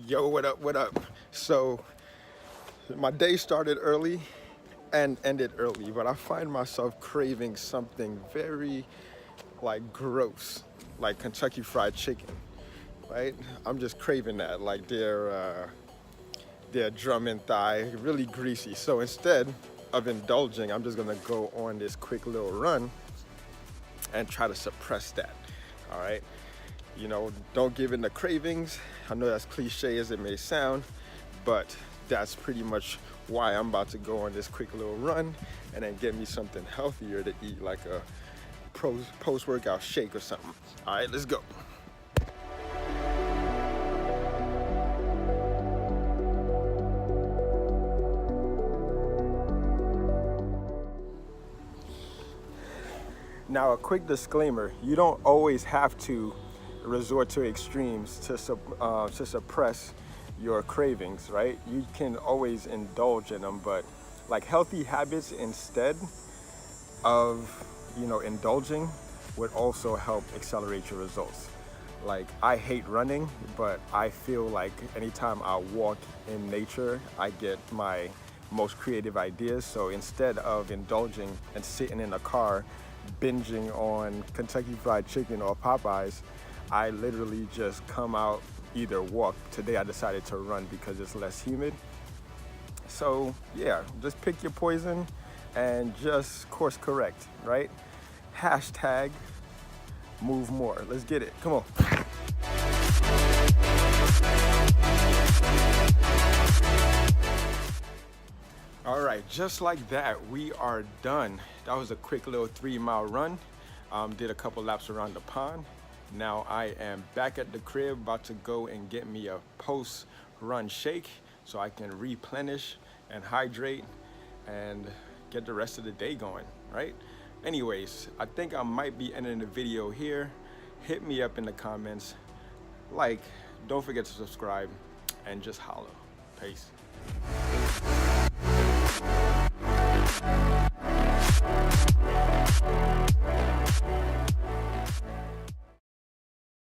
Yo, what up, what up? So, my day started early and ended early, but I find myself craving something very, gross, like Kentucky Fried Chicken, right? I'm just craving that, like their drum and thigh, really greasy. So instead of indulging, I'm just gonna go on this quick little run and try to suppress that, all right? You know, don't give in the cravings. I know that's cliche as it may sound, but that's pretty much why I'm about to go on this quick little run and then get me something healthier to eat, like a post-workout shake or something. All right, let's go. Now, a quick disclaimer, you don't always have to resort to extremes to suppress your cravings, right? You can always indulge in them, but like healthy habits instead of, indulging would also help accelerate your results. Like, I hate running, but I feel like anytime I walk in nature, I get my most creative ideas. So instead of indulging and sitting in a car binging on Kentucky Fried Chicken or Popeyes, I literally just come out, either walk. Today I decided to run because it's less humid. So yeah, just pick your poison and just course correct, right? Hashtag move more. Let's get it. Come on. All right, just like that, we are done. That was a quick little 3-mile run. Did a couple laps around the pond. Now I am back at the crib, about to go and get me a post-run shake so I can replenish and hydrate and get the rest of the day going, right? Anyways, I think I might be ending the video here. Hit me up in the comments, don't forget to subscribe, and just holla. Peace.